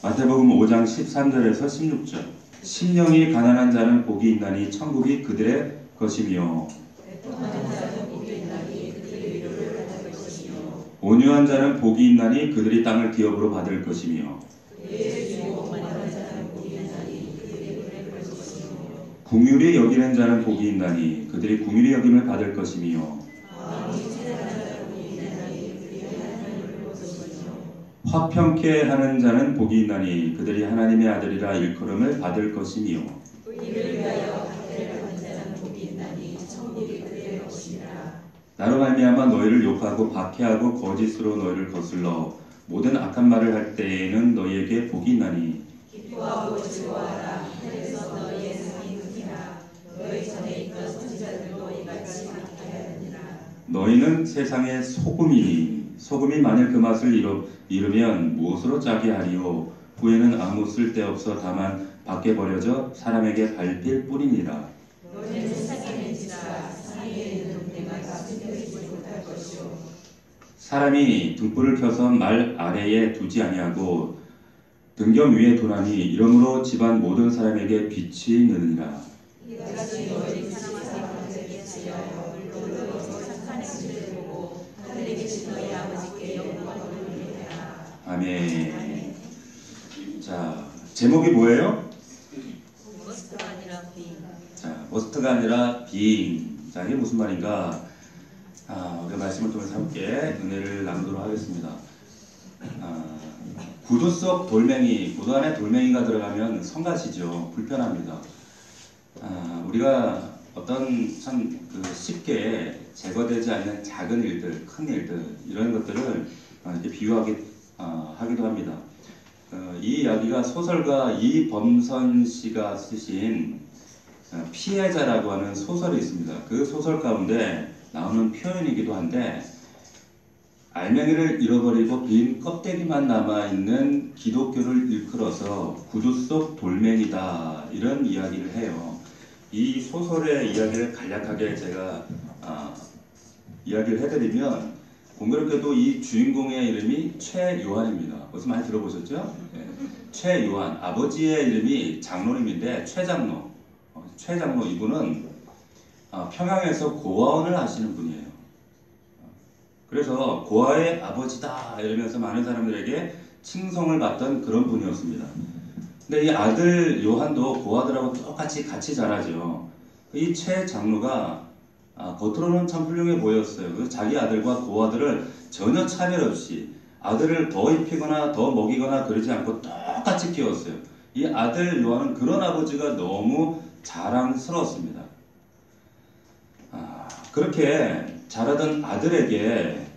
마태복음 5장 13절에서 16절. 심령이 가난한 자는 복이 있나니 천국이 그들의 것이며 온유한 자는 복이 있나니 그들이 땅을 기업으로 받을 것이며 긍휼히 여기는 자는 복이 있나니 그들이 긍휼히 여김을 받을 것이며 화평케 하는 자는 복이 있나니 그들이 하나님의 아들이라 일컬음을 받을 것이며 나로 말미암아 너희를 욕하고 박해하고 거짓으로 너희를 거슬러 모든 악한 말을 할 때에는 너희에게 복이 있나니 기뻐하고 즐거워하라. 하늘에서 너희의 상이 크니라. 너희 전에 있던 선지자들도 이같이 박해하였느니라. 너희는 세상의 소금이니 소금이 만일 그 맛을 잃으면 무엇으로 짜게 하리요. 후에는 아무 쓸데없어 다만 밖에 버려져 사람에게 밟힐 뿐이니라. 너희는 세상의 렌지라. 상에 있는 동네가 숨겨지지 못할 것이요. 사람이 등불을 켜서 말 아래에 두지 아니하고 등경 위에 두나니 이러므로 집안 모든 사람에게 빛이 느니라. 이같이 너희를 사랑하사 그들에게 지하여 물로 착한 행실을 보고 하늘에 계신 너희 아버지께 영광을 돌리라. 아멘. 자, 제목이 뭐예요? 머스트가 아니라 빙. 자, 머스트가 아니라 빙. 자, 이게 무슨 말인가? 우리가 말씀을 통해서 함께 은혜를 나누도록 하겠습니다. 구두 속 돌멩이, 구두 안에 돌멩이가 들어가면 성가시죠. 불편합니다. 우리가 어떤 참 쉽게 제거되지 않는 작은 일들, 큰 일들, 이런 것들을 이렇게 하기도 합니다. 이 이야기가 소설가 이범선 씨가 쓰신 피해자라고 하는 소설이 있습니다. 그 소설 가운데 나오는 표현이기도 한데, 알맹이를 잃어버리고 빈 껍데기만 남아있는 기독교를 일컬어서 구두 속 돌멩이다, 이런 이야기를 해요. 이 소설의 이야기를 간략하게 제가 이야기를 해드리면, 공교롭게도 이 주인공의 이름이 최요한입니다. 어디서 많이 들어보셨죠? 네. 최요한, 아버지의 이름이 장로님인데 최장로, 최장로 이분은 평양에서 고아원을 하시는 분이에요. 그래서 고아의 아버지다 이러면서 많은 사람들에게 칭송을 받던 그런 분이었습니다. 근데 이 아들 요한도 고아들하고 똑같이 같이 자라죠. 이 최 장로가 겉으로는 참 훌륭해 보였어요. 그래서 자기 아들과 고아들을 전혀 차별 없이 아들을 더 입히거나 더 먹이거나 그러지 않고 똑같이 키웠어요. 이 아들 요한은 그런 아버지가 너무 자랑스러웠습니다. 그렇게 자라던 아들에게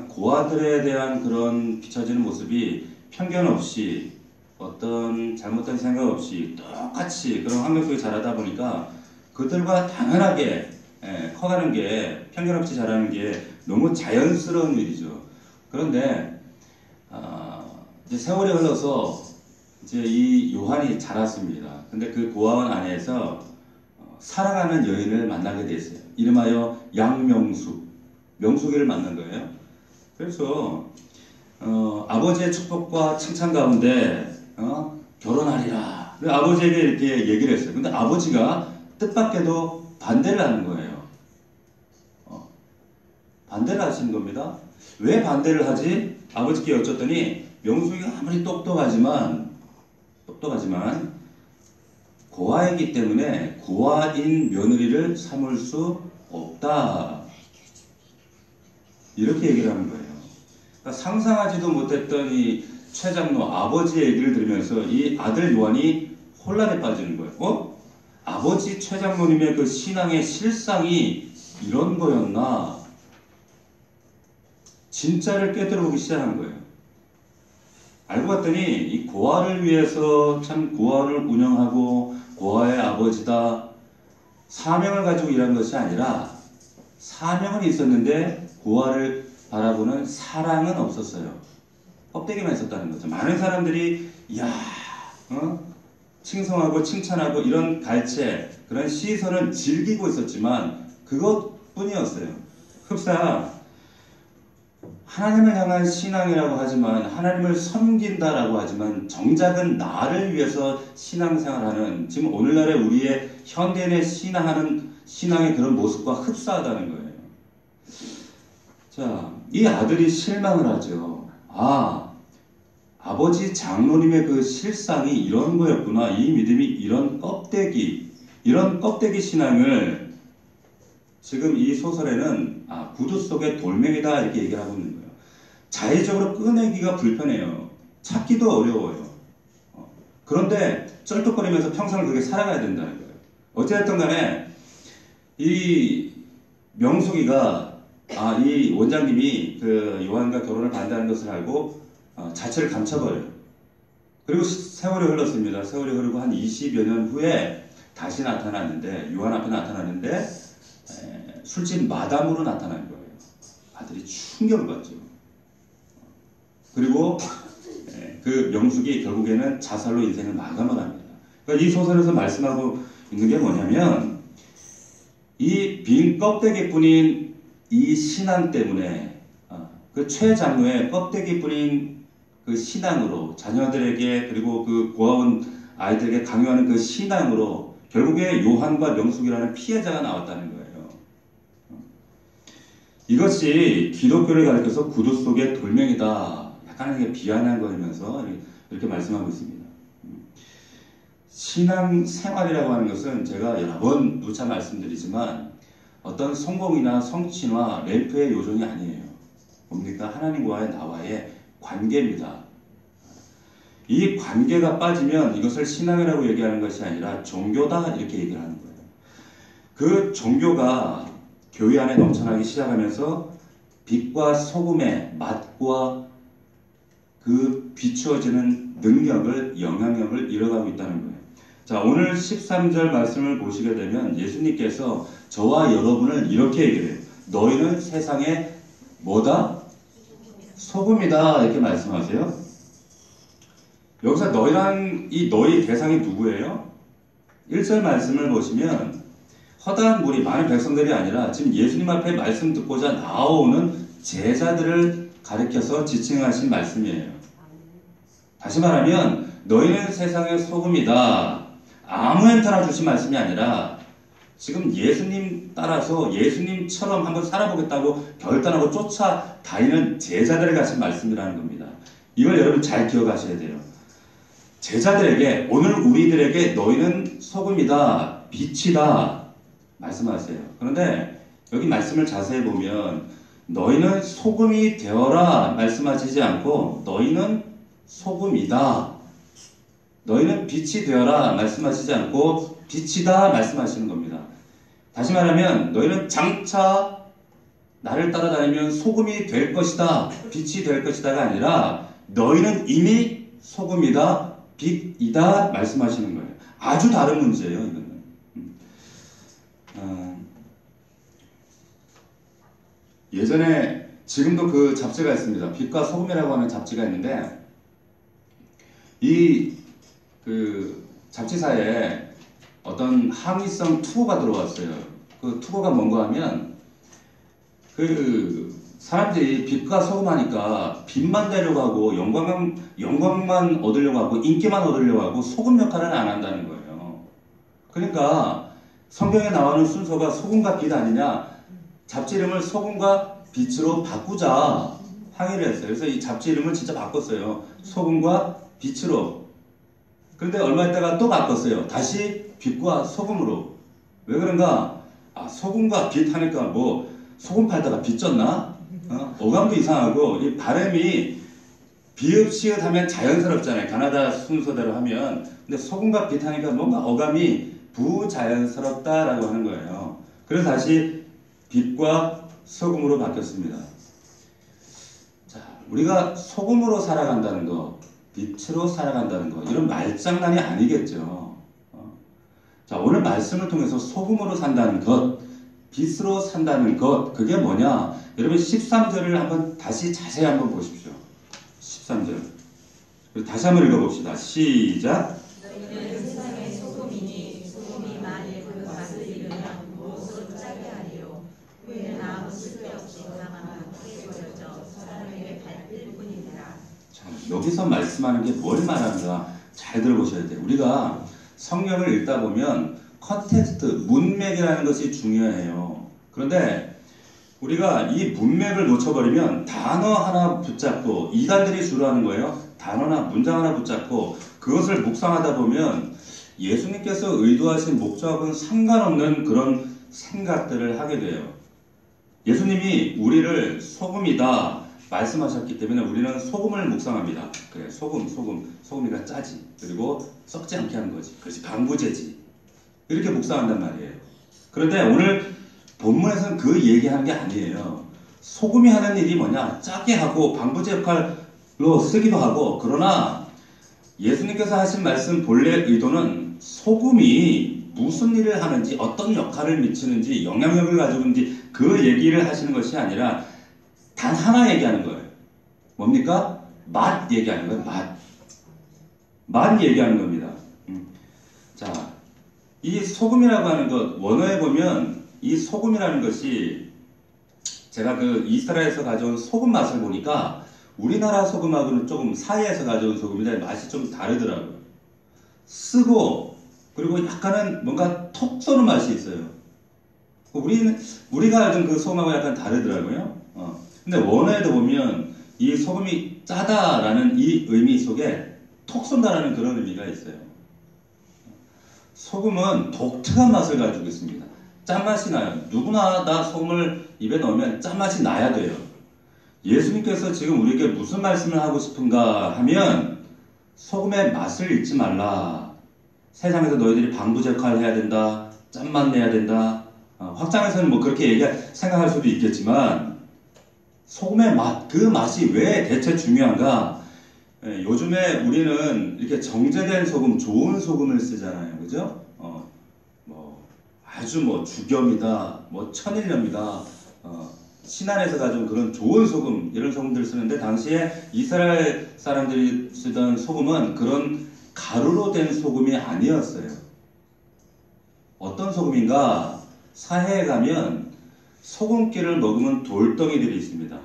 고아들에 대한 그런 비춰지는 모습이 편견 없이 어떤 잘못된 생각 없이 똑같이 그런 환경 속에 자라다 보니까 그들과 당연하게 커가는 게, 편견 없이 자라는 게 너무 자연스러운 일이죠. 그런데 이제 세월이 흘러서 이제 이 요한이 자랐습니다. 근데 그 고아원 안에서 사랑하는 여인을 만나게 됐어요. 이름하여 양명숙, 명숙이를 만난 거예요. 그래서 아버지의 축복과 칭찬 가운데 결혼하리라, 아버지에게 이렇게 얘기를 했어요. 근데 아버지가 뜻밖에도 반대를 하는 거예요. 반대를 하시는 겁니다. 왜 반대를 하지? 아버지께 여쭸더니 명숙이가 아무리 똑똑하지만 고아이기 때문에 고아인 며느리를 삼을 수 없다, 이렇게 얘기를 하는 거예요. 그러니까 상상하지도 못했던 이 최장로 아버지의 얘기를 들으면서 이 아들 요한이 혼란에 빠지는 거예요. 아버지 최장로님의 그 신앙의 실상이 이런 거였나? 진짜를 깨달아보기 시작한 거예요. 알고 봤더니 이 고아를 위해서 참 고아를 운영하고 고아의 아버지다, 사명을 가지고 일한 것이 아니라 사명은 있었는데 고아를 바라보는 사랑은 없었어요. 껍데기만 있었다는 거죠. 많은 사람들이 칭송하고 칭찬하고 이런 갈채, 그런 시선을 즐기고 있었지만 그것뿐이었어요. 흡사 하나님을 향한 신앙이라고 하지만 하나님을 섬긴다라고 하지만 정작은 나를 위해서 신앙생활하는 지금 오늘날의 우리의 현대인의 신앙의 그런 모습과 흡사하다는 거예요. 자, 이 아들이 실망을 하죠. 아버지 장로님의 그 실상이 이런 거였구나. 이 믿음이 이런 껍데기 신앙을 지금 이 소설에는 구두 속의 돌멩이다 이렇게 얘기를 하고 있는 거예요. 자의적으로 꺼내기가 불편해요. 찾기도 어려워요. 그런데 쩔뚝거리면서 평생을 그렇게 살아가야 된다는 거예요. 어쨌든 간에 이 명숙이가 이 원장님이 그 요한과 결혼을 반대하는 것을 알고 자체를 감춰버려요. 그리고 세월이 흘렀습니다. 세월이 흐르고 한 20여 년 후에 다시 나타났는데 요한 앞에 나타났는데 술집 마담으로 나타난 거예요. 아들이 충격을 받죠. 그리고 그 명숙이 결국에는 자살로 인생을 마감을 합니다. 그러니까 이 소설에서 말씀하고 있는 게 뭐냐면 이 빈 껍데기뿐인 이 신앙 때문에 그 최장로의 껍데기뿐인 그 신앙으로 자녀들에게 그리고 그 고아원 아이들에게 강요하는 그 신앙으로 결국에 요한과 명숙이라는 피해자가 나왔다는 거예요. 이것이 기독교를 가리켜서 구두 속의 돌멩이다. 약간의 비아냥 거리면서 이렇게 말씀하고 있습니다. 신앙생활이라고 하는 것은 제가 여러 번 누차 말씀드리지만 어떤 성공이나 성취나 램프의 요정이 아니에요. 뭡니까? 하나님과의 나와의 관계입니다. 이 관계가 빠지면 이것을 신앙이라고 얘기하는 것이 아니라 종교다 이렇게 얘기를 하는 거예요. 그 종교가 교회 안에 넘쳐나기 시작하면서 빛과 소금의 맛과 그 비추어지는 능력을 영향력을 잃어가고 있다는 거예요. 자, 오늘 13절 말씀을 보시게 되면 예수님께서 저와 여러분을 이렇게 얘기를 해요. 너희는 세상의 뭐다? 소금이다 이렇게 말씀하세요. 여기서 너희란 이 너희 대상이 누구예요? 1절 말씀을 보시면 허다한 무리 많은 백성들이 아니라 지금 예수님 앞에 말씀 듣고자 나오는 제자들을 가리켜서 지칭하신 말씀이에요. 다시 말하면 너희는 세상의 소금이다. 아무 헨타나 주신 말씀이 아니라 지금 예수님 따라서 예수님처럼 한번 살아보겠다고 결단하고 쫓아다니는 제자들을 가신 말씀이라는 겁니다. 이걸 여러분 잘 기억하셔야 돼요. 제자들에게 오늘 우리들에게 너희는 소금이다, 빛이다 말씀하세요. 그런데 여기 말씀을 자세히 보면 너희는 소금이 되어라 말씀하시지 않고 너희는 소금이다. 너희는 빛이 되어라 말씀하시지 않고 빛이다 말씀하시는 겁니다. 다시 말하면 너희는 장차 나를 따라다니면 소금이 될 것이다, 빛이 될 것이다가 아니라 너희는 이미 소금이다, 빛이다 말씀하시는 거예요. 아주 다른 문제예요. 이거는. 예전에 지금도 그 잡지가 있습니다. 빛과 소금이라고 하는 잡지가 있는데 이 그 잡지사에 어떤 항의성 투고가 들어왔어요. 그 투고가 뭔가 하면 그 사람들이 빛과 소금 하니까 빛만 되려고 하고 영광만 얻으려고 하고 인기만 얻으려고 하고 소금 역할은 안 한다는 거예요. 그러니까 성경에 나오는 순서가 소금과 빛 아니냐, 잡지 이름을 소금과 빛으로 바꾸자 항의를 했어요. 그래서 이 잡지 이름을 진짜 바꿨어요. 소금과 빛으로. 그런데 얼마 있다가 또 바꿨어요. 다시 빛과 소금으로. 왜 그런가? 소금과 빛 하니까 뭐 소금 팔다가 빚졌나? 어감도 이상하고 이 발음이 비읍시읒 하면 자연스럽잖아요. 가나다 순서대로 하면. 근데 소금과 빛 하니까 뭔가 어감이 부자연스럽다라고 하는 거예요. 그래서 다시 빛과 소금으로 바뀌었습니다. 자, 우리가 소금으로 살아간다는 거, 빛으로 살아간다는 거, 이런 말장난이 아니겠죠. 자, 오늘 말씀을 통해서 소금으로 산다는 것, 빛으로 산다는 것, 그게 뭐냐? 여러분 13절을 한번 다시 자세히 한번 보십시오. 13절. 다시 한번 읽어봅시다. 시작. 너희는 세상의 소금이니 소금이 만일 그 맛을 잃으면 무엇으로 짜게 하리요. 후에는 아무 쓸데없이 다만 깨버려져 사람의 자, 여기서 말씀하는 게 뭘 말하는가 잘 들어보셔야 돼요. 우리가 성경을 읽다 보면 컨텍스트, 문맥이라는 것이 중요해요. 그런데 우리가 이 문맥을 놓쳐버리면 단어 하나 붙잡고, 이단들이 주로 하는 거예요. 단어나 문장 하나 붙잡고 그것을 묵상하다 보면 예수님께서 의도하신 목적은 상관없는 그런 생각들을 하게 돼요. 예수님이 우리를 소금이다 말씀하셨기 때문에 우리는 소금을 묵상합니다. 그래, 소금이가 짜지. 그리고 썩지 않게 하는 거지. 그렇지, 방부제지. 이렇게 묵상한단 말이에요. 그런데 오늘 본문에서는 그 얘기하는 게 아니에요. 소금이 하는 일이 뭐냐? 짜게 하고 방부제 역할로 쓰기도 하고, 그러나 예수님께서 하신 말씀 본래 의도는 소금이 무슨 일을 하는지, 어떤 역할을 미치는지, 영향력을 가지고 있는지 그 얘기를 하시는 것이 아니라 단 하나 얘기하는 거예요. 뭡니까? 맛 얘기하는 거예요. 맛 얘기하는 겁니다. 자, 이 소금이라고 하는 것, 원어에 보면 이 소금이라는 것이, 제가 그 이스라엘에서 가져온 소금 맛을 보니까 우리나라 소금하고는 조금, 사이에서 가져온 소금인데 맛이 좀 다르더라고요. 쓰고, 그리고 약간은 뭔가 톡 쏘는 맛이 있어요. 우리가 알던 그 소금하고 약간 다르더라고요. 근데 원어에도 보면 이 소금이 짜다라는 이 의미 속에 톡 쏜다라는 그런 의미가 있어요. 소금은 독특한 맛을 가지고 있습니다. 짠맛이 나요. 누구나 다 소금을 입에 넣으면 짠맛이 나야 돼요. 예수님께서 지금 우리에게 무슨 말씀을 하고 싶은가 하면, 소금의 맛을 잊지 말라. 세상에서 너희들이 방부제 역할을 해야 된다. 짠맛 내야 된다. 확장해서는 뭐 그렇게 생각할 수도 있겠지만, 소금의 맛, 그 맛이 왜 대체 중요한가? 요즘에 우리는 이렇게 정제된 소금, 좋은 소금을 쓰잖아요. 그죠? 아주 죽염이다, 천일염이다, 신안에서 가져온 그런 좋은 소금, 이런 소금들을 쓰는데, 당시에 이스라엘 사람들이 쓰던 소금은 그런 가루로 된 소금이 아니었어요. 어떤 소금인가? 사해에 가면 소금기를 먹으면 돌덩이들이 있습니다.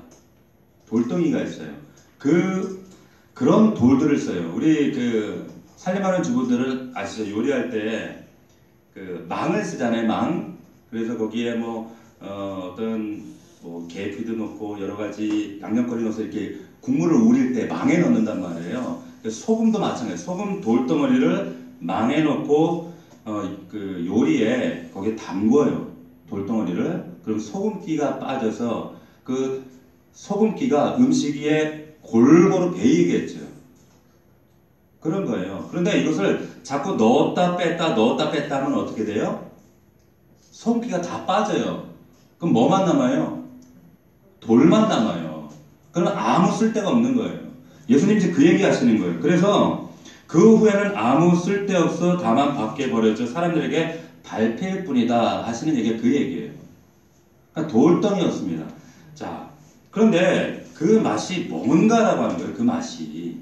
돌덩이가 있어요. 그런 돌들을 써요. 우리 살림하는 주부들은 아시죠? 요리할 때 망을 쓰잖아요. 망. 그래서 거기에 어떤 계피도 넣고 여러 가지 양념거리 넣어서 이렇게 국물을 우릴 때 망에 넣는단 말이에요. 소금도 마찬가지예요. 소금 돌덩어리를 망에 넣고 요리에 거기에 담궈요. 돌덩어리를. 그럼 소금기가 빠져서 그 소금기가 음식 위에 골고루 배이겠죠. 그런 거예요. 그런데 이것을 자꾸 넣었다 뺐다 하면 어떻게 돼요? 소금기가 다 빠져요. 그럼 뭐만 남아요? 돌만 남아요. 그러면 아무 쓸데가 없는 거예요. 예수님이 이제 그 얘기 하시는 거예요. 그래서 그 후에는 아무 쓸데없어 다만 밖에 버려져 사람들에게 발패일 뿐이다 하시는 얘기가 그 얘기예요. 그러니까 돌덩이였습니다. 자, 그런데 그 맛이 뭔가라고 하는 거예요. 그 맛이.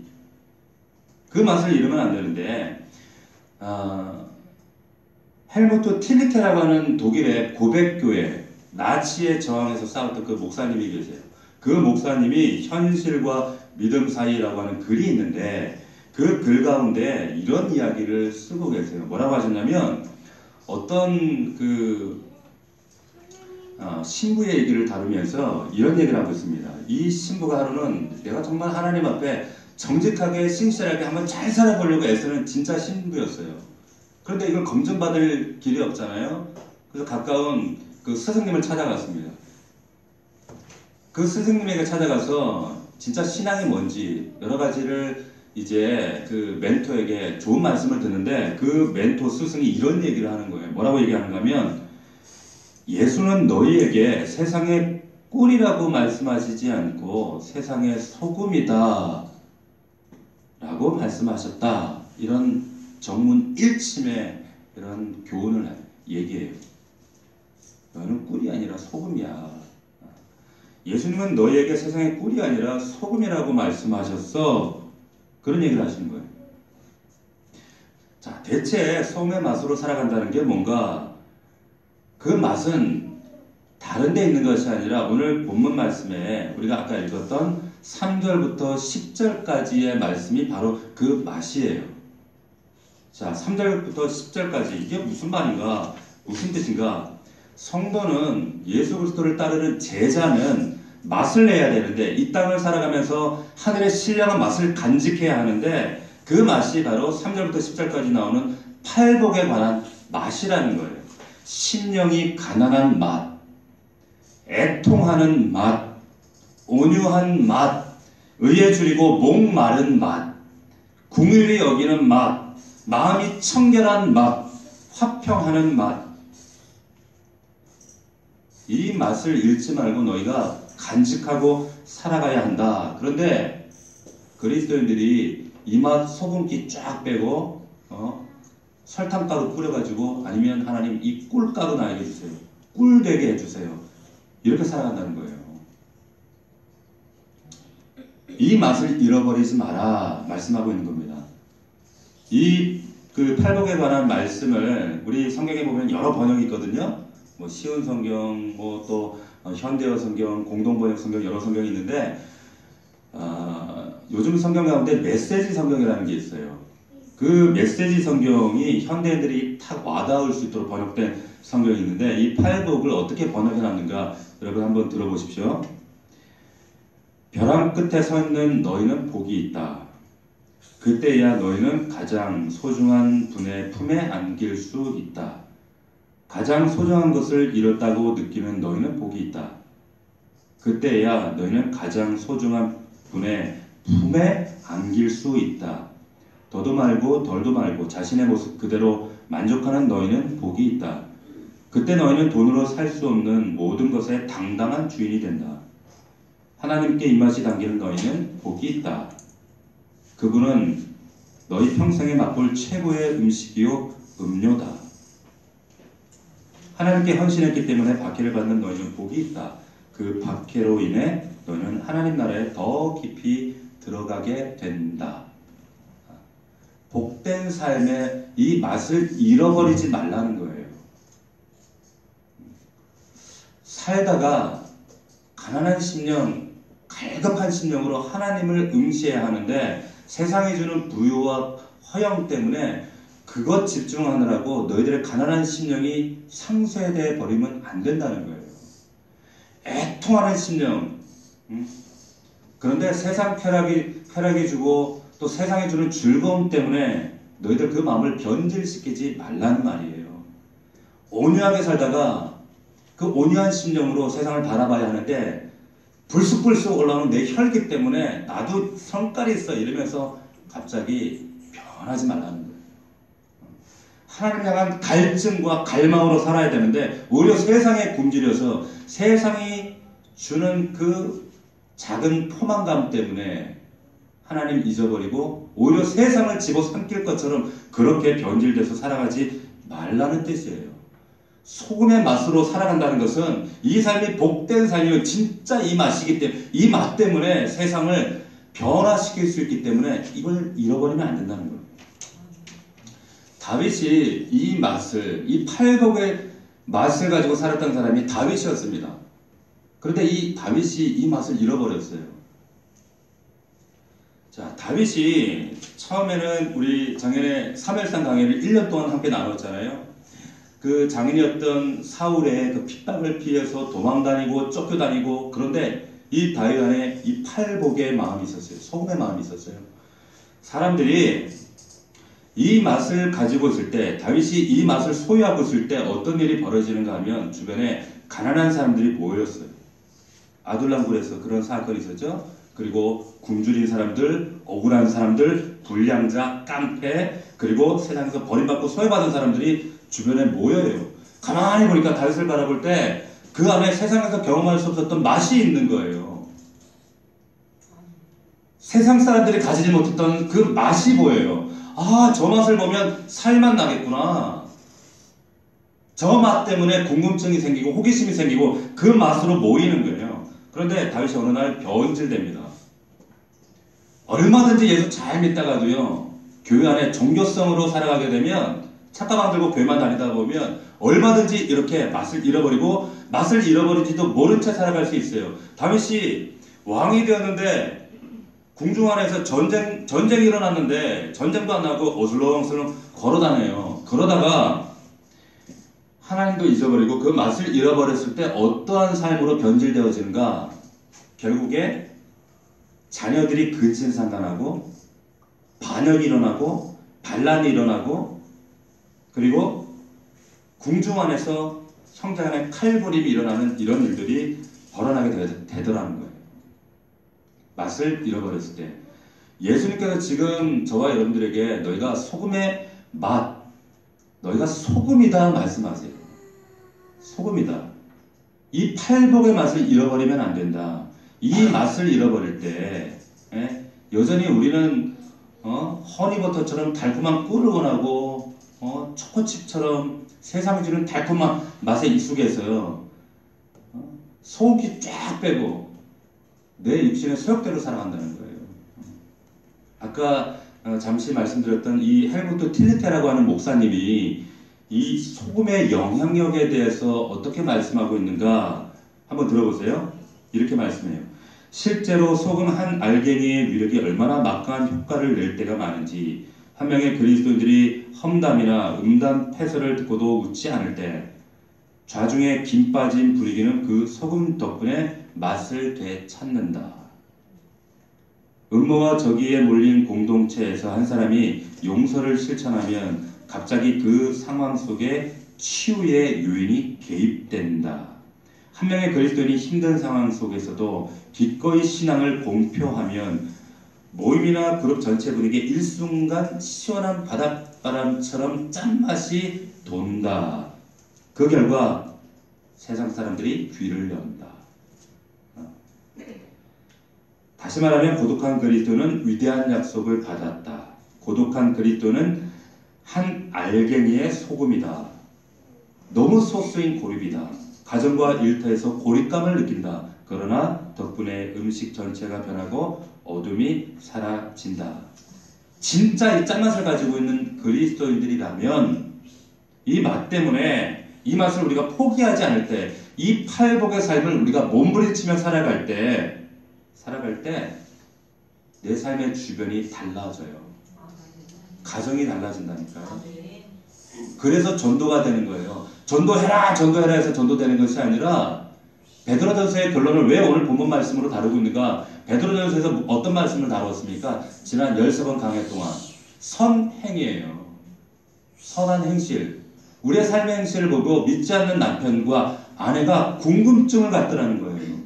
그 맛을 잃으면 안 되는데, 헬무트 틸리케라고 하는 독일의 고백교회, 나치에 저항해서 싸웠던 그 목사님이 계세요. 그 목사님이 현실과 믿음 사이라고 하는 글이 있는데, 그 글 가운데 이런 이야기를 쓰고 계세요. 뭐라고 하셨냐면, 어떤 신부의 얘기를 다루면서 이런 얘기를 하고 있습니다. 이 신부가 하루는 내가 정말 하나님 앞에 정직하게 신실하게 한번 잘 살아보려고 애쓰는 진짜 신부였어요. 그런데 이걸 검증받을 길이 없잖아요. 그래서 가까운 그 스승님을 찾아갔습니다. 그 스승님에게 찾아가서 진짜 신앙이 뭔지 여러 가지를 이제 그 멘토에게 좋은 말씀을 듣는데, 그 멘토 스승이 이런 얘기를 하는 거예요. 뭐라고 얘기하는가 하면, 예수는 너희에게 세상의 꿀이라고 말씀하시지 않고 세상의 소금이다 라고 말씀하셨다. 이런 정문 일침의 이런 교훈을 얘기해요. 너는 꿀이 아니라 소금이야. 예수님은 너희에게 세상의 꿀이 아니라 소금이라고 말씀하셨어. 그런 얘기를 하시는 거예요. 자, 대체 소금의 맛으로 살아간다는 게 뭔가? 그 맛은 다른 데 있는 것이 아니라 오늘 본문 말씀에 우리가 아까 읽었던 3절부터 10절까지의 말씀이 바로 그 맛이에요. 자, 3절부터 10절까지 이게 무슨 말인가? 무슨 뜻인가? 성도는 예수 그리스도를 따르는 제자는 맛을 내야 되는데 이 땅을 살아가면서 하늘의 신령한 맛을 간직해야 하는데 그 맛이 바로 3절부터 10절까지 나오는 팔복에 관한 맛이라는 거예요. 심령이 가난한 맛, 애통하는 맛, 온유한 맛, 의에 줄이고 목마른 맛, 궁휼히 여기는 맛, 마음이 청결한 맛, 화평하는 맛. 이 맛을 잃지 말고 너희가 간직하고 살아가야 한다. 그런데 그리스도인들이 이 맛 소금기 쫙 빼고 설탕가루 뿌려가지고 아니면 하나님 이 꿀가루 나에게 주세요. 꿀 되게 해주세요. 이렇게 살아간다는 거예요. 이 맛을 잃어버리지 마라 말씀하고 있는 겁니다. 이 그 팔복에 관한 말씀을 우리 성경에 보면 여러 번역이 있거든요. 뭐 쉬운 성경, 뭐 또 현대어 성경, 공동번역 성경 여러 성경이 있는데 요즘 성경 가운데 메시지 성경이라는 게 있어요. 그 메시지 성경이 현대인들이 탁 와닿을 수 있도록 번역된 성경이 있는데 이 팔복을 어떻게 번역해 놨는가 여러분 한번 들어보십시오. 벼랑 끝에 서 있는 너희는 복이 있다. 그때야 너희는 가장 소중한 분의 품에 안길 수 있다. 가장 소중한 것을 잃었다고 느끼는 너희는 복이 있다. 그때야 너희는 가장 소중한 분의 품에 안길 수 있다. 더도 말고 덜도 말고 자신의 모습 그대로 만족하는 너희는 복이 있다. 그때 너희는 돈으로 살 수 없는 모든 것의 당당한 주인이 된다. 하나님께 입맛이 담기는 너희는 복이 있다. 그분은 너희 평생에 맛볼 최고의 음식이요 음료다. 하나님께 헌신했기 때문에 박해를 받는 너희는 복이 있다. 그 박해로 인해 너희는 하나님 나라에 더 깊이 들어가게 된다. 복된 삶의 이 맛을 잃어버리지 말라는 거예요. 살다가 가난한 심령, 갈급한 심령으로 하나님을 응시해야 하는데 세상이 주는 부유와 허영 때문에 그것 집중하느라고 너희들의 가난한 심령이 상쇄되어 버리면 안 된다는 거예요. 애통하는 심령. 그런데 세상 쾌락이 주고 또 세상이 주는 즐거움 때문에 너희들 그 마음을 변질시키지 말라는 말이에요. 온유하게 살다가 그 온유한 심령으로 세상을 바라봐야 하는데 불쑥불쑥 올라오는 내 혈기 때문에 나도 성깔이 있어 이러면서 갑자기 변하지 말라는 거예요. 하나님 향한 갈증과 갈망으로 살아야 되는데 오히려 세상에 굶주려서 세상이 주는 그 작은 포만감 때문에 하나님 잊어버리고 오히려 세상을 집어삼킬 것처럼 그렇게 변질돼서 살아가지 말라는 뜻이에요. 소금의 맛으로 살아간다는 것은 이 삶이 복된 삶이요 진짜 이 맛이기 때문에 이 맛 때문에 세상을 변화시킬 수 있기 때문에 이걸 잃어버리면 안 된다는 거예요. 다윗이 이 맛을 이 팔복의 맛을 가지고 살았던 사람이 다윗이었습니다. 그런데 이 다윗이 이 맛을 잃어버렸어요. 자, 다윗이 처음에는 우리 작년에 사무엘상 강해를 1년 동안 함께 나눴잖아요. 그 장인이었던 사울의 그 핍박을 피해서 도망다니고 쫓겨다니고 그런데 이 다윗 안에 이 팔복의 마음이 있었어요. 소금의 마음이 있었어요. 사람들이 이 맛을 가지고 있을 때 다윗이 이 맛을 소유하고 있을 때 어떤 일이 벌어지는가 하면 주변에 가난한 사람들이 모였어요. 아둘람굴에서 그런 사건이 있었죠. 그리고 굶주린 사람들, 억울한 사람들, 불량자, 깡패 그리고 세상에서 버림받고 소외받은 사람들이 주변에 모여요. 가만히 보니까 다윗을 바라볼 때 그 안에 세상에서 경험할 수 없었던 맛이 있는 거예요. 세상 사람들이 가지지 못했던 그 맛이 보여요. 아, 저 맛을 보면 살만 나겠구나. 저 맛 때문에 궁금증이 생기고 호기심이 생기고 그 맛으로 모이는 거예요. 그런데 다윗이 어느 날 변질됩니다. 얼마든지 예수 잘 믿다가도요, 교회 안에 종교성으로 살아가게 되면 착가방 들고 교회만 다니다 보면 얼마든지 이렇게 맛을 잃어버리고 맛을 잃어버리지도 모른 채 살아갈 수 있어요. 다윗이 왕이 되었는데 궁중 안에서 전쟁이 일어났는데 전쟁도 안 나고 어슬렁어슬렁 걸어다녀요. 그러다가 하나님도 잊어버리고 그 맛을 잃어버렸을 때 어떠한 삶으로 변질되어지는가? 결국에 자녀들이 근친상간하고 반역이 일어나고 반란이 일어나고 그리고 궁중 안에서 형제 간의 칼부림이 일어나는 이런 일들이 벌어나게 되더라는 거예요. 맛을 잃어버렸을 때. 예수님께서 지금 저와 여러분들에게 너희가 소금의 맛, 너희가 소금이다 말씀하세요. 소금이다. 이 팔복의 맛을 잃어버리면 안 된다. 이 맛을 잃어버릴 때 여전히 우리는 허니버터처럼 달콤한 꿀을 원하고 초코칩처럼 세상이 주는 달콤한 맛에 익숙해서요. 소고기 쫙 빼고 내 육신의 소욕대로 살아간다는 거예요. 아까 잠시 말씀드렸던 이 헬무트 틸리테라고 하는 목사님이 이 소금의 영향력에 대해서 어떻게 말씀하고 있는가 한번 들어보세요. 이렇게 말씀해요. 실제로 소금 한 알갱이의 위력이 얼마나 막강한 효과를 낼 때가 많은지 한 명의 그리스도인들이 험담이나 음담 패설을 듣고도 웃지 않을 때 좌중에 김 빠진 분위기는 그 소금 덕분에 맛을 되찾는다. 음모와 적의에 몰린 공동체에서 한 사람이 용서를 실천하면 갑자기 그 상황 속에 치유의 요인이 개입된다. 한 명의 그리스도인이 힘든 상황 속에서도 기꺼이 신앙을 공표하면 모임이나 그룹 전체 분위기에 일순간 시원한 바닷바람처럼 짠맛이 돈다. 그 결과 세상 사람들이 귀를 연다. 다시 말하면 고독한 그리스도는 위대한 약속을 받았다. 고독한 그리스도는 한 알갱이의 소금이다. 너무 소수인 고립이다. 가정과 일터에서 고립감을 느낀다. 그러나 덕분에 음식 전체가 변하고 어둠이 사라진다. 진짜 이 짠맛을 가지고 있는 그리스도인들이라면 이 맛 때문에 이 맛을 우리가 포기하지 않을 때, 이 팔복의 삶을 우리가 몸부림치며 살아갈 때 내 삶의 주변이 달라져요. 가정이 달라진다니까요. 그래서 전도가 되는 거예요. 전도해라 해서 전도되는 것이 아니라 베드로전서의 결론을 왜 오늘 본문 말씀으로 다루고 있는가? 베드로전서에서 어떤 말씀을 다루었습니까? 지난 13번 강해 동안 선행이에요. 선한 행실. 우리의 삶의 행실을 보고 믿지 않는 남편과 아내가 궁금증을 갖더라는 거예요.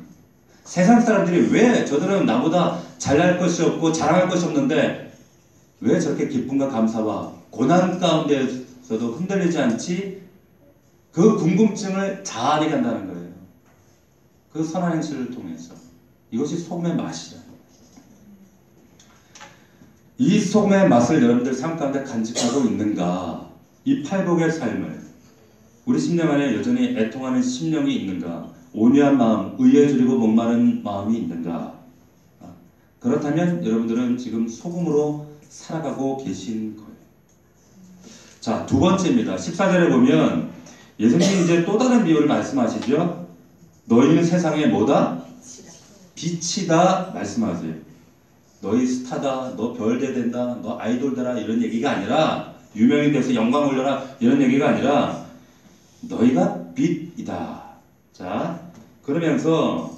세상 사람들이 왜 저들은 나보다 잘날 것이 없고 자랑할 것이 없는데 왜 저렇게 기쁨과 감사와 고난 가운데서도 흔들리지 않지? 그 궁금증을 자아내게 한다는 거예요. 그 선한 행실을 통해서. 이것이 소금의 맛이다. 이 소금의 맛을 여러분들 삶 가운데 간직하고 있는가? 이 팔복의 삶을 우리 심령 안에 여전히 애통하는 심령이 있는가? 온유한 마음, 의에 줄이고 목마른 마음이 있는가? 그렇다면 여러분들은 지금 소금으로 살아가고 계신 거예요. 자, 두 번째입니다. 14절에 보면 예수님이 이제 또 다른 비유를 말씀하시죠. 너희는 세상에 뭐다? 빛이다 말씀하세요. 너희 스타다, 너 별대 된다, 너 아이돌 되라 이런 얘기가 아니라 유명인 돼서 영광 올려라 이런 얘기가 아니라 너희가 빛이다. 자, 그러면서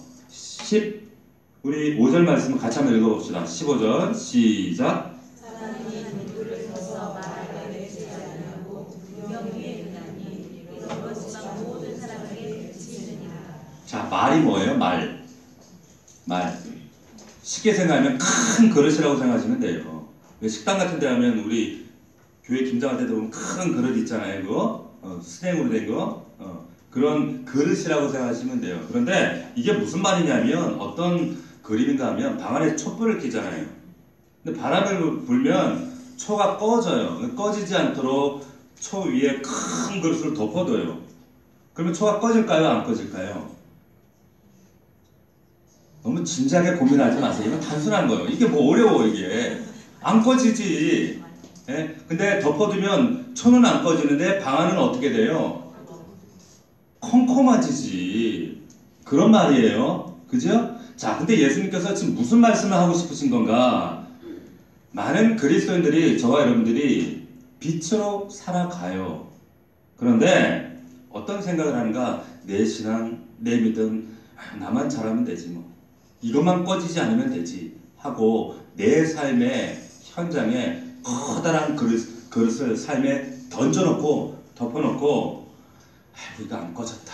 우리 5절 말씀을 같이 한번 읽어봅시다. 15절 시작. 사람이 눈물을 써서 말하게 되지 않냐고 유명하게 되나니 이것이 모든 사람에게 그치느니라. 자, 말이 뭐예요? 말. 쉽게 생각하면 큰 그릇이라고 생각하시면 돼요. 왜 식당 같은 데 하면 우리 교회 김장할 때도 보면 큰 그릇 있잖아요. 그거 스냉으로 된 거. 그런 그릇이라고 생각하시면 돼요. 그런데 이게 무슨 말이냐면 어떤 그림인가 하면 방 안에 촛불을 켜잖아요. 근데 바람을 불면 초가 꺼져요. 꺼지지 않도록 초 위에 큰 그릇을 덮어둬요. 그러면 초가 꺼질까요? 안 꺼질까요? 너무 진지하게 고민하지 마세요. 이건 단순한 거예요. 이게 뭐 어려워 이게. 안 꺼지지. 예? 근데 덮어두면 초는 안 꺼지는데 방 안은 어떻게 돼요? 컴컴해지지. 그런 말이에요. 그죠? 자, 근데 예수님께서 지금 무슨 말씀을 하고 싶으신 건가? 많은 그리스도인들이, 저와 여러분들이 빛으로 살아가요. 그런데 어떤 생각을 하는가? 내 신앙, 내 믿음, 나만 잘하면 되지 뭐. 이것만 꺼지지 않으면 되지 하고 내 삶의 현장에 커다란 그릇을 삶에 던져놓고 덮어놓고 이거 안 꺼졌다.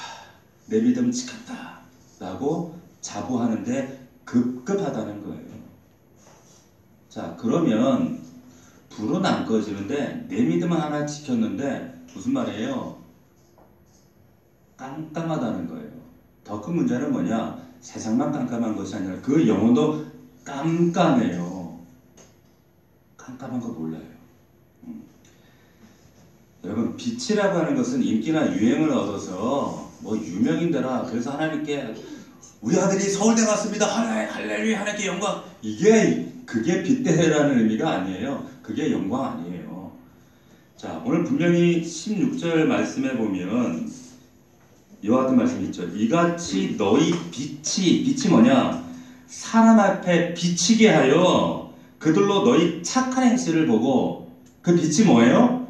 내 믿음 지켰다. 라고 자부하는데 급급하다는 거예요. 자, 그러면 불은 안 꺼지는데 내 믿음은 하나 지켰는데 무슨 말이에요? 깜깜하다는 거예요. 더 큰 문제는 뭐냐? 세상만 깜깜한 것이 아니라 그 영혼도 깜깜해요. 깜깜한 거 몰라요. 여러분, 빛이라고 하는 것은 인기나 유행을 얻어서 뭐 유명인되라 그래서 하나님께 우리 아들이 서울대 갔습니다. 할렐루야 하나님께 영광. 그게 빛대라는 의미가 아니에요. 그게 영광 아니에요. 자, 오늘 분명히 16절 말씀에 보면 이와 같은 말씀이 있죠. 이같이 너희 빛이 뭐냐? 사람 앞에 비치게 하여 그들로 너희 착한 행실을 보고, 그 빛이 뭐예요?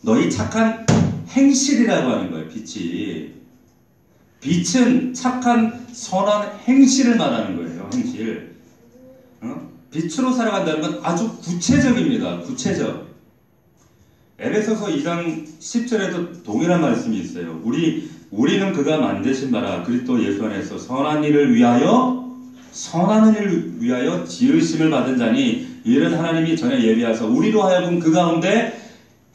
너희 착한 행실이라고 하는 거예요. 빛은 착한 선한 행실을 말하는 거예요. 행실. 빛으로 살아간다는 건 아주 구체적입니다. 구체적. 에베소서 2장 10절에도 동일한 말씀이 있어요. 우리는 그가 만드신 바라 그리스도 예수 안에서 선한 일을 위하여 지으심을 받은 자니 이는 하나님이 전에 예비하사 우리로 하여금 그 가운데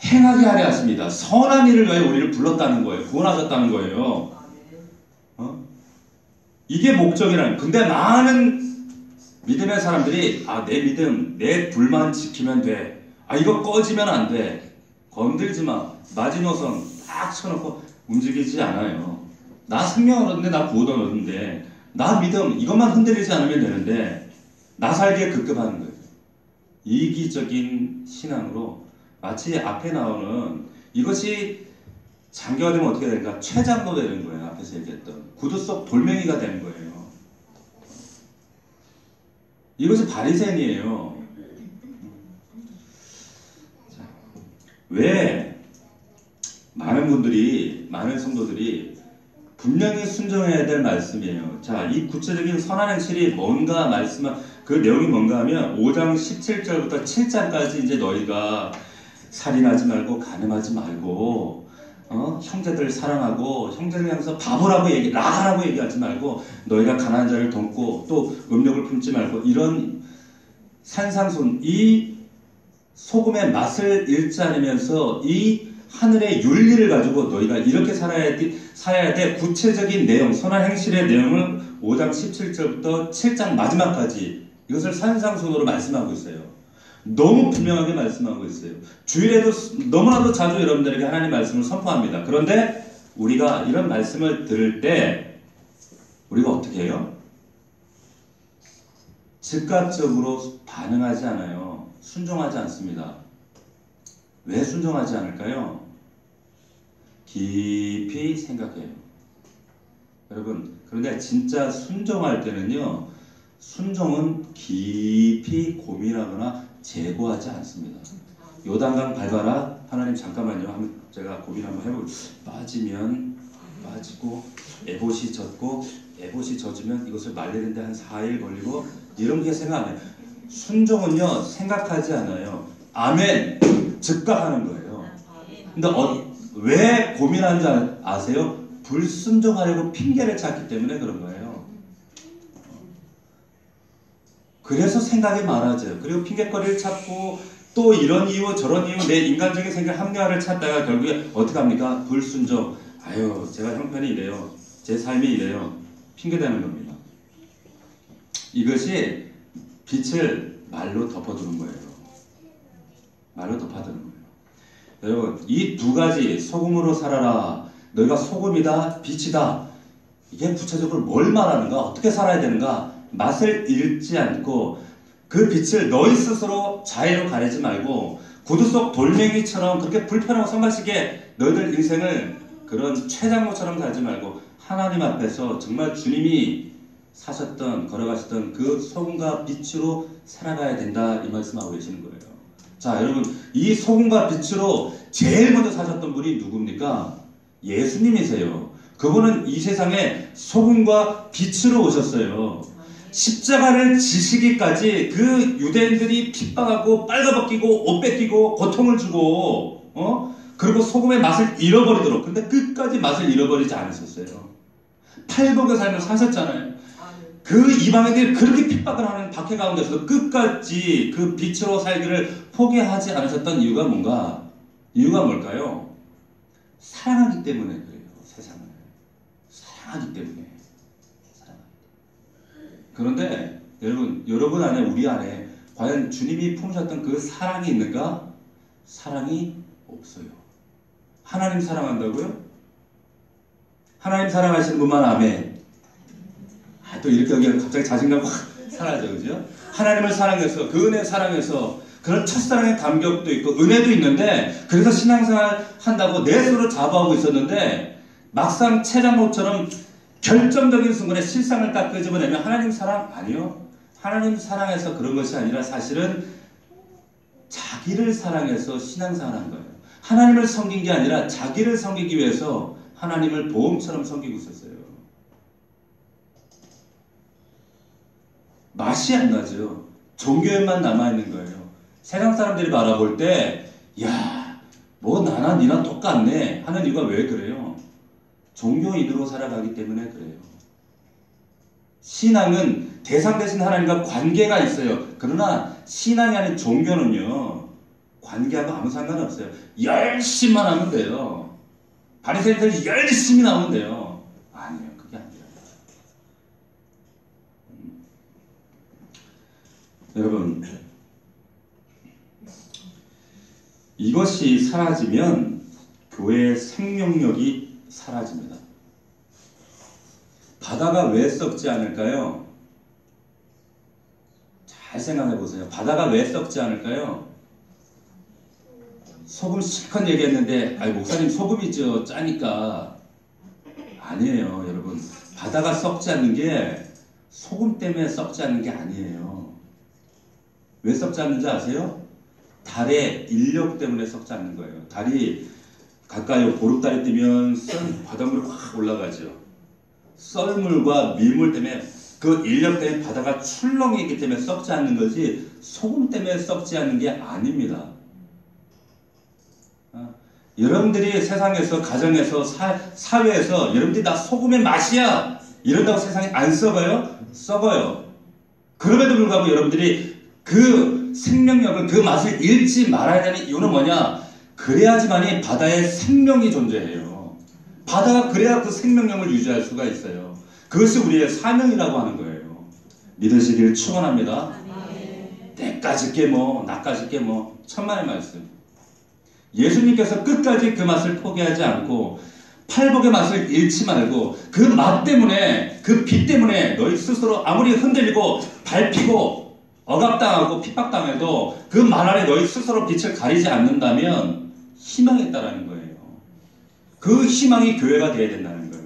행하게 하려 하십니다. 선한 일을 위하여 우리를 불렀다는 거예요. 구원하셨다는 거예요. 이게 목적이라는. 근데 많은 믿음의 사람들이 내 믿음, 내 불만 지키면 돼. 이거 꺼지면 안 돼. 건들지 마. 마지노선 딱 쳐놓고 움직이지 않아요. 나 생명을 얻는데, 나 구원 얻는데, 나 믿음 이것만 흔들리지 않으면 되는데 나 살기에 급급하는 거예요. 이기적인 신앙으로 마치 앞에 나오는 이것이 장기화되면 어떻게 될까? 췌장도 되는 거예요. 앞에서 얘기했던 구두 속 돌멩이가 되는 거예요. 이것이 바리새인이에요. 왜 많은 성도들이 분명히 순종해야 될 말씀이에요. 자, 이 구체적인 선한 행실이 뭔가 그 내용이 뭔가 하면 5장 17절부터 7장까지 이제 너희가 살인하지 말고 간음하지 말고 형제들 사랑하고 형제를 향해서 바보라고 라라고 얘기하지 말고 너희가 가난한 자를 돕고 또 음욕을 품지 말고 이런 이 소금의 맛을 잃지 않으면서 이 하늘의 윤리를 가지고 너희가 이렇게 살아야 돼 구체적인 내용, 선한 행실의 내용을 5장 17절부터 7장 마지막까지 이것을 산상순으로 말씀하고 있어요. 너무 분명하게 말씀하고 있어요. 주일에도 너무나도 자주 여러분들에게 하나님 말씀을 선포합니다. 그런데 우리가 이런 말씀을 들을 때 우리가 어떻게 해요? 즉각적으로 반응하지 않아요. 순종하지 않습니다. 왜 순종하지 않을까요? 깊이 생각해요. 여러분, 그런데 진짜 순종할 때는요, 순종은 깊이 고민하거나 재고하지 않습니다. 요단강 밟아라. 하나님 잠깐만요. 한번 제가 고민 한번 해보고 빠지면 빠지고 에봇이 젖으면 이것을 말리는데 한 4일 걸리고 이런 게 생각 안 해요. 순종은요 생각하지 않아요. 아멘. 즉각하는 거예요. 근데 왜 고민하는지 아세요? 불순종하려고 핑계를 찾기 때문에 그런 거예요. 그래서 생각이 많아져요. 그리고 핑계거리를 찾고 또 이런 이유 저런 이유 내 인간적인 생각 합리화를 찾다가 결국에 어떻게 합니까? 불순종. 제가 형편이 이래요. 제 삶이 이래요. 핑계대는 겁니다. 이것이 빛을 말로 덮어두는 거예요. 말로 덮어두는 거예요. 여러분, 이 두 가지, 소금으로 살아라, 너희가 소금이다, 빛이다, 이게 구체적으로 뭘 말하는가, 어떻게 살아야 되는가, 맛을 잃지 않고 그 빛을 너희 스스로 자의로 가리지 말고 구두 속 돌멩이처럼 그렇게 불편하고 성가시게 너희들 인생을 그런 췌장로처럼 살지 말고 하나님 앞에서 정말 주님이 사셨던 걸어가셨던 그 소금과 빛으로 살아가야 된다 이 말씀하고 계시는 거예요. 자 여러분 이 소금과 빛으로 제일 먼저 사셨던 분이 누굽니까? 예수님이세요. 그분은 이 세상에 소금과 빛으로 오셨어요. 십자가를 지시기까지 그 유대인들이 핍박하고 빨가벗기고 옷 뺏기고 고통을 주고 그리고 소금의 맛을 잃어버리도록 근데 끝까지 맛을 잃어버리지 않으셨어요. 팔복의 삶을 사셨잖아요. 그 이방인들이 그렇게 핍박을 하는 박해 가운데서도 끝까지 그 빛으로 살기를 포기하지 않으셨던 이유가 뭔가? 이유가 뭘까요? 사랑하기 때문에 그래요. 세상을 사랑하기 때문에. 그런데 여러분 안에 우리 안에 과연 주님이 품으셨던 그 사랑이 있는가? 사랑이 없어요. 하나님 사랑한다고요? 하나님 사랑하시는 분만 아멘. 또 이렇게 여기 갑자기 자신감 확 사라져, 그죠? 하나님을 사랑해서 그 은혜 사랑해서 그런 첫사랑의 감격도 있고 은혜도 있는데 그래서 신앙생활 한다고 내 손으로 자부하고 있었는데 막상 최장목처럼 결정적인 순간에 실상을 딱 끄집어내면 하나님 사랑 아니요. 하나님 사랑해서 그런 것이 아니라 사실은 자기를 사랑해서 신앙생활을 한 거예요. 하나님을 섬긴 게 아니라 자기를 섬기기 위해서 하나님을 보험처럼 섬기고 있었어요. 맛이 안 나죠. 종교에만 남아있는 거예요. 세상 사람들이 바라볼 때 야, 뭐 나나 니나 똑같네 하는 이유가 왜 그래요? 종교인으로 살아가기 때문에 그래요. 신앙은 대상 대신 하나님과 관계가 있어요. 그러나 신앙이 아닌 종교는요. 관계하고 아무 상관없어요. 열심히만 하면 돼요. 바리새인들이 열심히 나오면 돼요. 아니에요. 그게 아니에요. 여러분 이것이 사라지면 교회의 생명력이 사라집니다. 바다가 왜 썩지 않을까요? 잘 생각해 보세요. 바다가 왜 썩지 않을까요? 소금 실컷 얘기했는데 목사님 소금이죠. 짜니까. 아니에요. 여러분 바다가 썩지 않는 게 소금 때문에 썩지 않는 게 아니에요. 왜 썩지 않는지 아세요? 달의 인력 때문에 썩지 않는 거예요. 달이 가까이 보름달이 뜨면 바닷물이 확 올라가죠. 썰물과 밀물 때문에 그 인력 때문에 바다가 출렁이 있기 때문에 썩지 않는 거지 소금 때문에 썩지 않는 게 아닙니다. 여러분들이 세상에서 가정에서 사회에서 여러분들이 다 소금의 맛이야 이런다고 세상이 안 썩어요? 썩어요. 그럼에도 불구하고 여러분들이 그 생명력을 그 맛을 잃지 말아야 되는 이유는 뭐냐? 그래야지만이 바다에 생명이 존재해요. 바다가 그래야 그 생명력을 유지할 수가 있어요. 그것이 우리의 사명이라고 하는 거예요. 믿으시길 축원합니다. 때까지 깨모 나까지 깨모 천만의 말씀. 예수님께서 끝까지 그 맛을 포기하지 않고 팔복의 맛을 잃지 말고 그 맛 때문에 그 빛 때문에 너희 스스로 아무리 흔들리고 밟히고 억압당하고 핍박당해도 그 말 아래 너희 스스로 빛을 가리지 않는다면 희망이 있다라는 거예요. 그 희망이 교회가 되어야 된다는 거예요.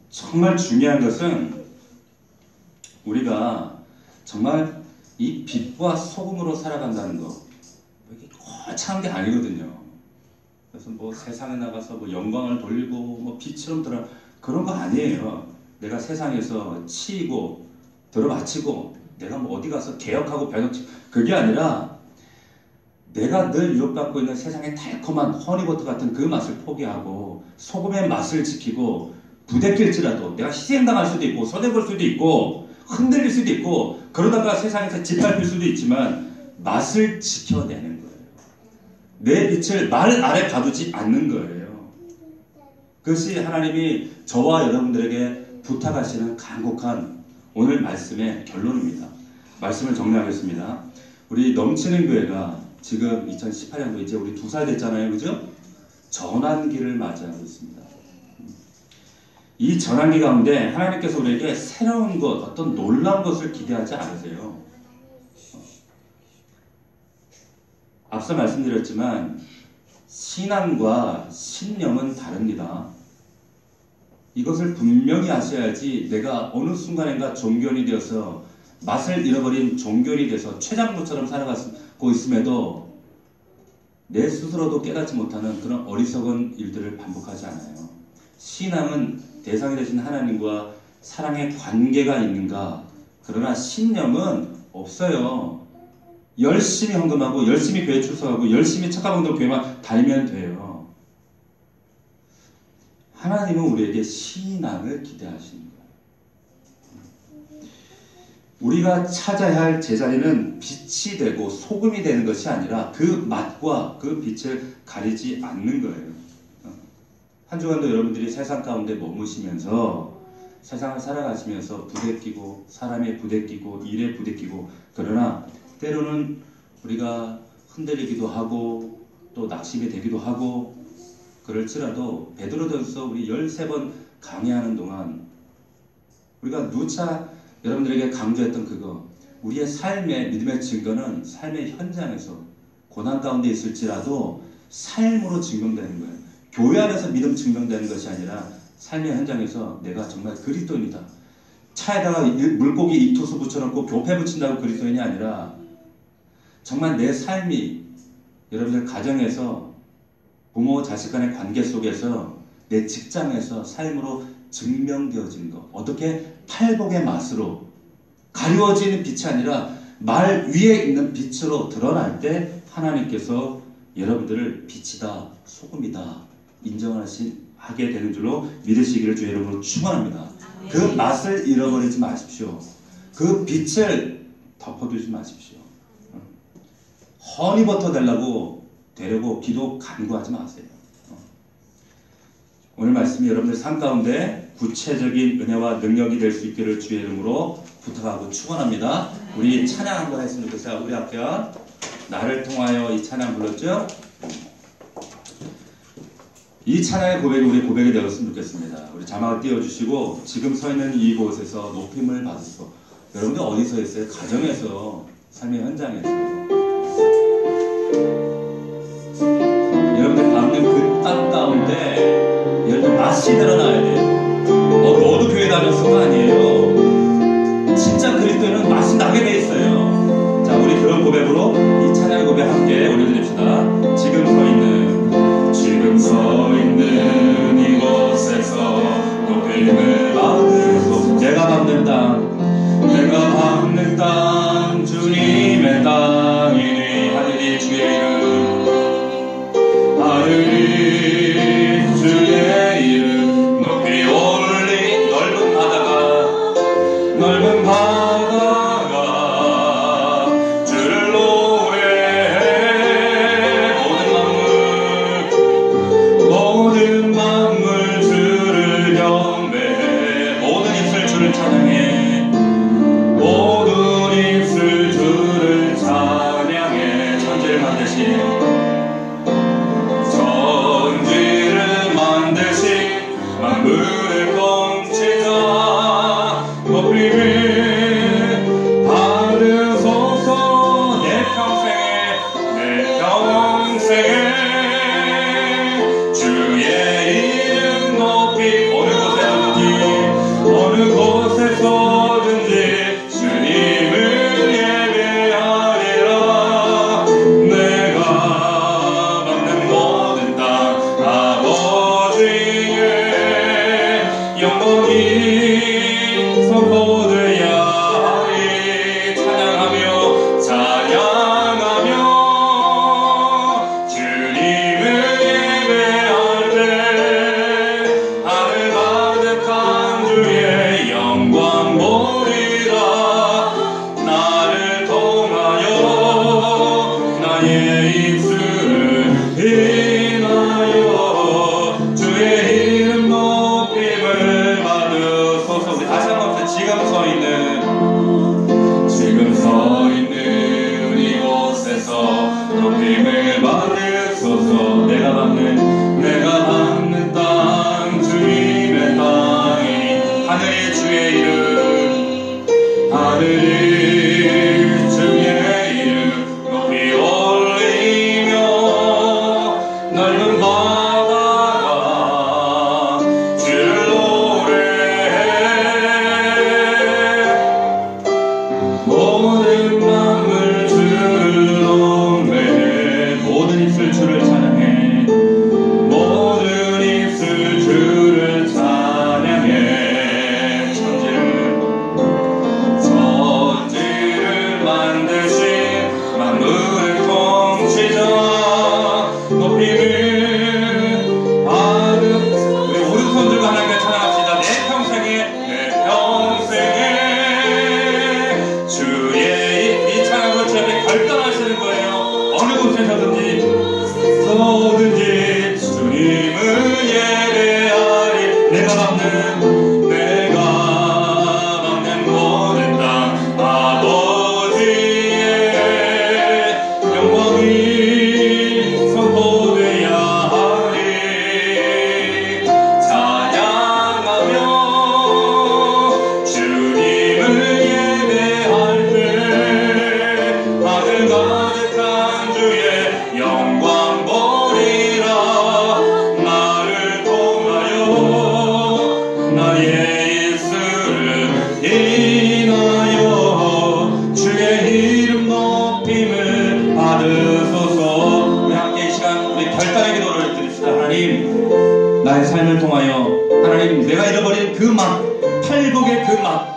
정말 중요한 것은 우리가 정말 이 빛과 소금으로 살아간다는 거 이게 거창한 게 아니거든요. 그래서 뭐 세상에 나가서 뭐 영광을 돌리고 뭐 빛처럼 그런 거 아니에요. 내가 세상에서 치이고 들어맞히고 내가 뭐 어디 가서 개혁하고 변혁치 그게 아니라 내가 늘 유혹받고 있는 세상의 달콤한 허니버터 같은 그 맛을 포기하고 소금의 맛을 지키고 부대낄지라도 내가 희생당할 수도 있고 손해볼 수도 있고 흔들릴 수도 있고 그러다가 세상에서 짓밟힐 수도 있지만 맛을 지켜내는 거예요. 내 빛을 말 아래 가두지 않는 거예요. 그것이 하나님이 저와 여러분들에게 부탁하시는 간곡한 오늘 말씀의 결론입니다. 말씀을 정리하겠습니다. 우리 넘치는 교회가 지금 2018년도 이제 우리 2살 됐잖아요. 그죠? 전환기를 맞이하고 있습니다. 이 전환기 가운데 하나님께서 우리에게 새로운 것, 어떤 놀라운 것을 기대하지 않으세요. 앞서 말씀드렸지만 신앙과 신념은 다릅니다. 이것을 분명히 아셔야지 내가 어느 순간인가 종교인이 되어서 맛을 잃어버린 종교인이 돼서 최장로처럼 살아가고 있음에도 내 스스로도 깨닫지 못하는 그런 어리석은 일들을 반복하지 않아요. 신앙은 대상이 되신 하나님과 사랑의 관계가 있는가? 그러나 신념은 없어요. 열심히 헌금하고 열심히 교회 출석하고 열심히 착각운동 교회만 다니면 돼요. 하나님은 우리에게 신앙을 기대하시는 거예요. 우리가 찾아야 할 제자리는 빛이 되고 소금이 되는 것이 아니라 그 맛과 그 빛을 가리지 않는 거예요. 한 주간도 여러분들이 세상 가운데 머무시면서 세상을 살아가시면서 부대끼고 사람에 부대끼고 일에 부대끼고 그러나 때로는 우리가 흔들리기도 하고 또 낙심이 되기도 하고 그럴지라도 베드로전서 우리 13번 강의하는 동안 우리가 누차 여러분들에게 강조했던 그거 우리의 삶의 믿음의 증거는 삶의 현장에서 고난 가운데 있을지라도 삶으로 증명되는 거예요. 교회 안에서 믿음 증명되는 것이 아니라 삶의 현장에서 내가 정말 그리스도인이다. 차에다가 물고기 입토수 붙여놓고 교패 붙인다고 그리스도인이 아니라 정말 내 삶이 여러분들 가정에서 부모 자식 간의 관계 속에서 내 직장에서 삶으로 증명되어지는 것. 어떻게 팔복의 맛으로 가려워지는 빛이 아니라 말 위에 있는 빛으로 드러날 때 하나님께서 여러분들을 빛이다, 소금이다 인정하게 되는 줄로 믿으시기를 주의 이름으로 축원합니다. 그 맛을 잃어버리지 마십시오. 그 빛을 덮어두지 마십시오. 허니버터 되려고 기도 간구하지 마세요. 오늘 말씀이 여러분들 삶 가운데 구체적인 은혜와 능력이 될 수 있기를 주의 이름으로 부탁하고 축원합니다. 우리 찬양 한번 했으면 좋겠어요. 우리 아까 나를 통하여 이 찬양 불렀죠? 이 찬양의 고백이 우리 고백이 되었으면 좋겠습니다. 우리 자막을 띄워주시고 지금 서 있는 이곳에서 높임을 받으소. 여러분들 어디서 있어요? 가정에서, 삶의 현장에서. 여러분들 밟는 그 땅 가운데 여러분 맛이 드러나야 돼요. 너도 교회 다녔어가 아니에요. 진짜 그리스도는 맛이 나게 돼 있어요. 자, 우리 그런 고백으로 이 찬양의 고백 함께 올려드립시다. 지금 서 있는 이곳에서 높임을 받으소. 내가 밟는 땅 주님의 땅이니 하늘이 주의 이름 높이 올린 넓은 바다가 주를 노래해. 모든 만물 주를 경배해. 모든 입술 주를 찬양해. 모든 입술 주를 찬양해. 천지를 만드신 만물을 통치자. 높임을 받으소서. 내 평생에 주의 이름 높이. 어느 곳에서든지 주님을 예배하리라. 내가 밟는 모든 땅 아버지의 영광이 선포되야 하리. 찬양하며 주님을 예배할 때 하늘 가득한 주의 영광 보리라. 나를 통하여 나의 입술을 인하여 주의 이름 높임을 받으소서. 우리 다시 한번 지금 서 있는 이곳에서 높임을 받으소서. 내가 밟는 땅 주님의 땅이니 하늘이 주의 이름 높이 올리며 넓은 바다가 주를 하늘 가득한 주의 영광 보리라. 나를 통하여 나의 예수를 인하여 주의 이름 높임을 받으소서. 우리 함께 이 시간 우리 결단의 기도를 드립시다. 하나님, 나의 삶을 통하여 하나님, 내가 잃어버린 그 맛, 팔복의 그 맛,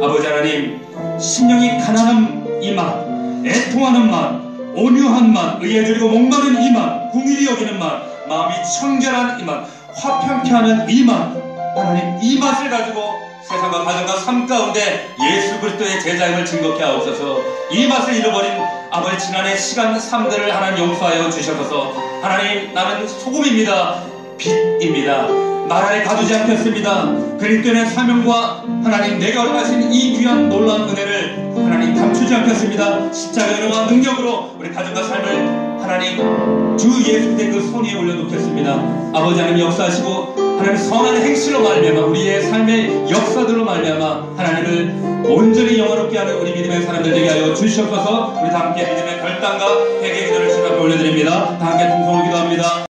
아버지 하나님, 심령이 가난한 이 맛, 애통하는 맛, 온유한 맛, 의에 드리고 목마른 이 맛, 궁일이 여기는 맛, 마음이 청결한 이 맛, 화평케 하는 이 맛, 하나님, 이 맛을 가지고 세상과 가정과 삶 가운데 예수 그리스도의 제자임을 증거케 하옵소서. 이 맛을 잃어버린 아버지 지난해 시간 삶들을 하나님 용서하여 주셔서 하나님, 나는 소금입니다, 빛입니다, 나라에 가두지 않겠습니다. 그리스도의 사명과 하나님 내게 허락하신 이 귀한 놀라운 은혜를 하나님 감추지 않겠습니다. 십자가의 은혜와 능력으로 우리 가정과 삶을 하나님 주 예수 그리스도의 그 손 위에 올려놓겠습니다. 아버지 하나님 역사하시고 하나님 선한 행실로 말미암아 우리의 삶의 역사들로 말미암아 하나님을 온전히 영화롭게 하는 우리 믿음의 사람들 되게 하여 주시옵소서. 우리 다 함께 믿음의 결단과 회개의 기도를 주님 앞에 올려드립니다. 다 함께 동성으로 기도합니다.